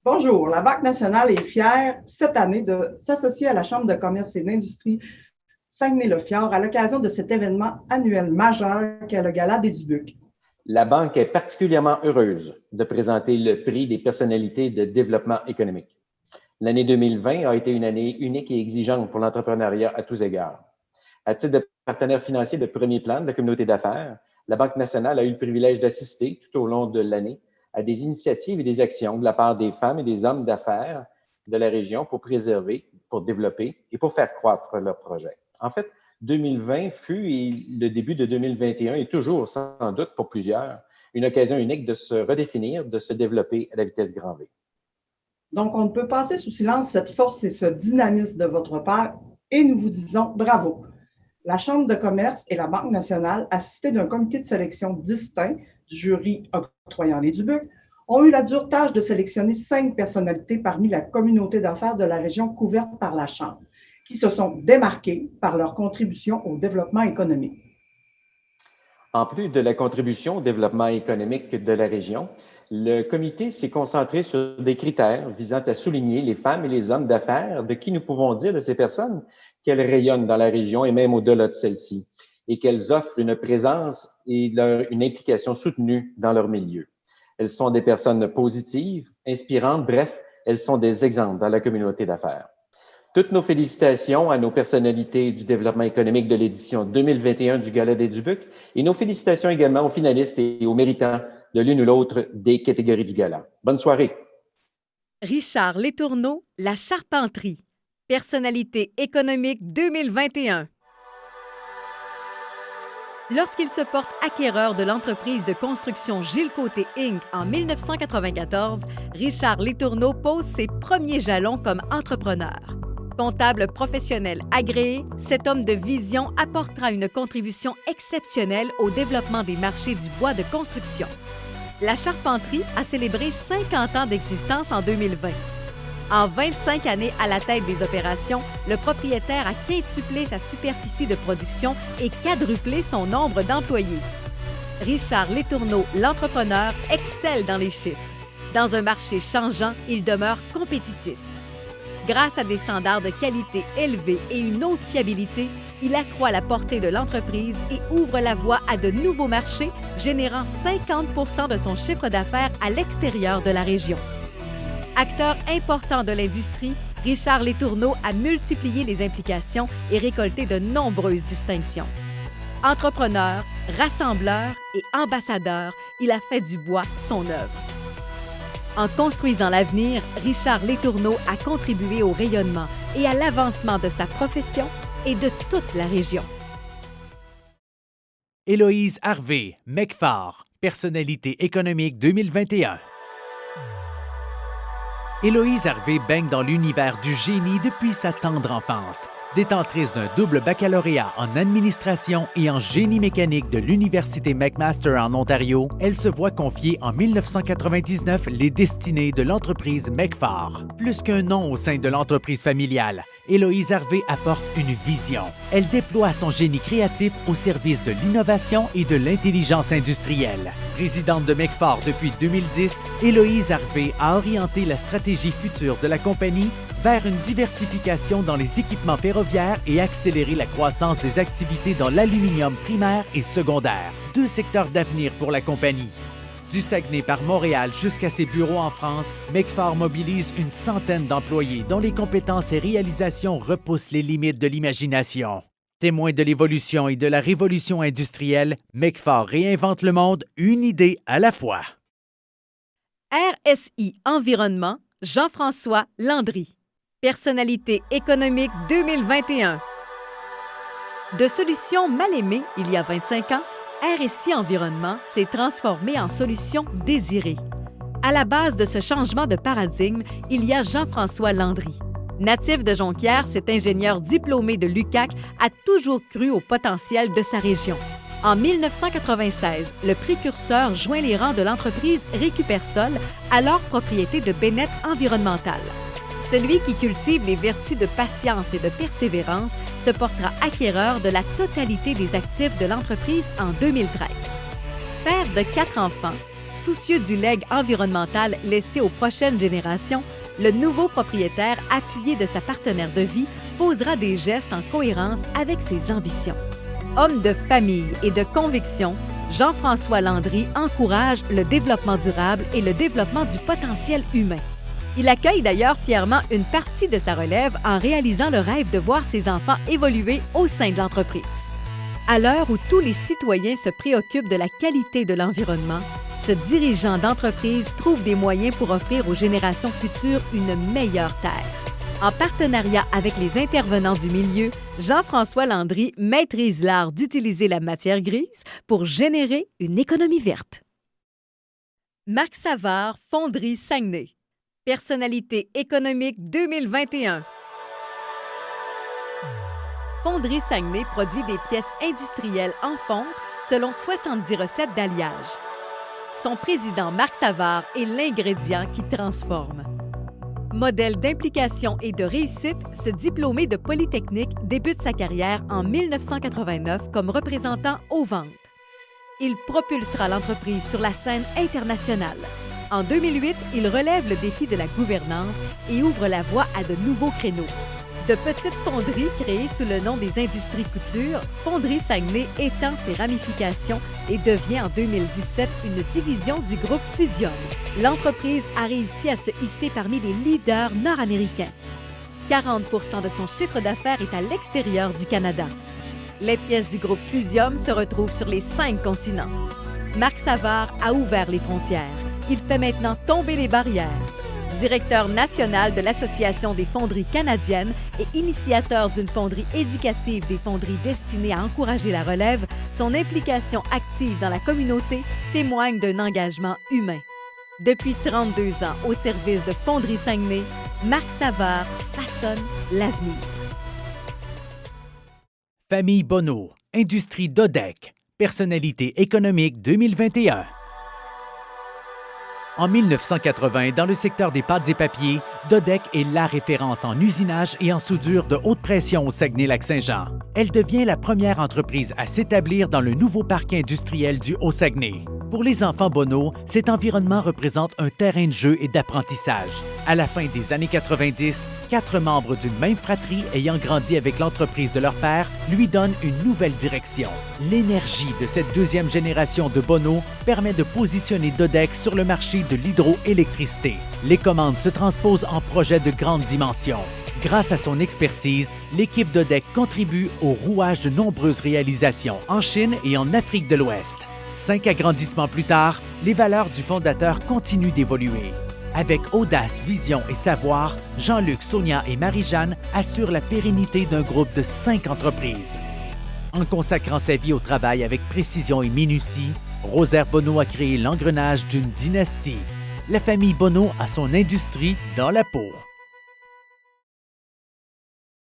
Bonjour, la Banque nationale est fière cette année de s'associer à la Chambre de commerce et d'industrie Saguenay-le-Fjord à l'occasion de cet événement annuel majeur qu'est le Gala des Dubucs. La Banque est particulièrement heureuse de présenter le prix des personnalités de développement économique. L'année 2020 a été une année unique et exigeante pour l'entrepreneuriat à tous égards. À titre de partenaire financier de premier plan de la communauté d'affaires, la Banque nationale a eu le privilège d'assister tout au long de l'année à des initiatives et des actions de la part des femmes et des hommes d'affaires de la région pour préserver, pour développer et pour faire croître leurs projets. En fait, 2020 fut et le début de 2021 est toujours, sans doute pour plusieurs, une occasion unique de se redéfinir, de se développer à la vitesse grand V. Donc, on ne peut passer sous silence cette force et ce dynamisme de votre part et nous vous disons bravo. La Chambre de commerce et la Banque nationale, assistées d'un comité de sélection distinct du jury octroyant les Dubucs, ont eu la dure tâche de sélectionner 5 personnalités parmi la communauté d'affaires de la région couverte par la Chambre, qui se sont démarquées par leur contribution au développement économique. En plus de la contribution au développement économique de la région, le comité s'est concentré sur des critères visant à souligner les femmes et les hommes d'affaires de qui nous pouvons dire de ces personnes qu'elles rayonnent dans la région et même au-delà de celle-ci, et qu'elles offrent une présence et une implication soutenue dans leur milieu. Elles sont des personnes positives, inspirantes, bref, elles sont des exemples dans la communauté d'affaires. Toutes nos félicitations à nos personnalités du développement économique de l'édition 2021 du Gala des Dubucs et nos félicitations également aux finalistes et aux méritants de l'une ou l'autre des catégories du Gala. Bonne soirée. Richard Letourneau, La Charpenterie. Personnalité économique 2021. Lorsqu'il se porte acquéreur de l'entreprise de construction Gilles Côté Inc. en 1994, Richard Letourneau pose ses premiers jalons comme entrepreneur. Comptable professionnel agréé, cet homme de vision apportera une contribution exceptionnelle au développement des marchés du bois de construction. La Charpenterie a célébré 50 ans d'existence en 2020. En 25 années à la tête des opérations, le propriétaire a quintuplé sa superficie de production et quadruplé son nombre d'employés. Richard Letourneau, l'entrepreneur, excelle dans les chiffres. Dans un marché changeant, il demeure compétitif. Grâce à des standards de qualité élevés et une haute fiabilité, il accroît la portée de l'entreprise et ouvre la voie à de nouveaux marchés, générant 50 % de son chiffre d'affaires à l'extérieur de la région. Acteur important de l'industrie, Richard Letourneau a multiplié les implications et récolté de nombreuses distinctions. Entrepreneur, rassembleur et ambassadeur, il a fait du bois son œuvre. En construisant l'avenir, Richard Letourneau a contribué au rayonnement et à l'avancement de sa profession et de toute la région. Héloïse Harvey, Mecphar, personnalité économique 2021. Héloïse Harvey baigne dans l'univers du génie depuis sa tendre enfance. Détentrice d'un double baccalauréat en administration et en génie mécanique de l'Université McMaster en Ontario, elle se voit confier en 1999 les destinées de l'entreprise Mecphar. Plus qu'un nom au sein de l'entreprise familiale, Héloïse Harvey apporte une vision. Elle déploie son génie créatif au service de l'innovation et de l'intelligence industrielle. Présidente de Mecphar depuis 2010, Héloïse Harvey a orienté la stratégie future de la compagnie vers une diversification dans les équipements ferroviaires et accélérer la croissance des activités dans l'aluminium primaire et secondaire, 2 secteurs d'avenir pour la compagnie. Du Saguenay par Montréal jusqu'à ses bureaux en France, Mecphar mobilise une centaine d'employés dont les compétences et réalisations repoussent les limites de l'imagination. Témoin de l'évolution et de la révolution industrielle, Mecphar réinvente le monde une idée à la fois. RSI Environnement, Jean-François Landry. Personnalité économique 2021. De solution mal aimée il y a 25 ans, RSI Environnement s'est transformé en solution désirée. À la base de ce changement de paradigme, il y a Jean-François Landry. Natif de Jonquière, cet ingénieur diplômé de l'UQAC a toujours cru au potentiel de sa région. En 1996, le précurseur joint les rangs de l'entreprise Récupérsol, alors propriété de Bennett Environnemental. Celui qui cultive les vertus de patience et de persévérance se portera acquéreur de la totalité des actifs de l'entreprise en 2013. Père de 4 enfants, Soucieux du legs environnemental laissé aux prochaines générations, le nouveau propriétaire, appuyé de sa partenaire de vie, posera des gestes en cohérence avec ses ambitions. Homme de famille et de conviction, Jean-François Landry encourage le développement durable et le développement du potentiel humain. Il accueille d'ailleurs fièrement une partie de sa relève en réalisant le rêve de voir ses enfants évoluer au sein de l'entreprise. À l'heure où tous les citoyens se préoccupent de la qualité de l'environnement, ce dirigeant d'entreprise trouve des moyens pour offrir aux générations futures une meilleure terre. En partenariat avec les intervenants du milieu, Jean-François Landry maîtrise l'art d'utiliser la matière grise pour générer une économie verte. Marc Savard, Fonderie Saguenay. Personnalité économique 2021. Fonderie Saguenay produit des pièces industrielles en fonte selon 70 recettes d'alliage. Son président Marc Savard est l'ingrédient qui transforme. Modèle d'implication et de réussite, ce diplômé de Polytechnique débute sa carrière en 1989 comme représentant aux ventes. Il propulsera l'entreprise sur la scène internationale. En 2008, il relève le défi de la gouvernance et ouvre la voie à de nouveaux créneaux. De petites fonderies créées sous le nom des Industries Couture, Fonderie Saguenay étend ses ramifications et devient en 2017 une division du groupe Fusium. L'entreprise a réussi à se hisser parmi les leaders nord-américains. 40 % de son chiffre d'affaires est à l'extérieur du Canada. Les pièces du groupe Fusium se retrouvent sur les 5 continents. Marc Savard a ouvert les frontières. Il fait maintenant tomber les barrières. Directeur national de l'Association des fonderies canadiennes et initiateur d'une fonderie éducative des fonderies destinées à encourager la relève, son implication active dans la communauté témoigne d'un engagement humain. Depuis 32 ans au service de Fonderie Saguenay, Marc Savard façonne l'avenir. Famille Bonneau, Industrie Dodec, Personnalité économique 2021. En 1980, dans le secteur des pâtes et papiers, Dodec est la référence en usinage et en soudure de haute pression au Saguenay-Lac-Saint-Jean. Elle devient la première entreprise à s'établir dans le nouveau parc industriel du Haut-Saguenay. Pour les enfants Bonneau, cet environnement représente un terrain de jeu et d'apprentissage. À la fin des années 90, 4 membres d'une même fratrie ayant grandi avec l'entreprise de leur père lui donnent une nouvelle direction. L'énergie de cette deuxième génération de Bonneau permet de positionner Dodec sur le marché de l'hydroélectricité. Les commandes se transposent en projets de grande dimension. Grâce à son expertise, l'équipe Dodec contribue au rouage de nombreuses réalisations en Chine et en Afrique de l'Ouest. 5 agrandissements plus tard, les valeurs du fondateur continuent d'évoluer. Avec audace, vision et savoir, Jean-Luc, Sonia et Marie-Jeanne assurent la pérennité d'un groupe de 5 entreprises. En consacrant sa vie au travail avec précision et minutie, Rosaire Bonneau a créé l'engrenage d'une dynastie. La famille Bonneau a son industrie dans la peau.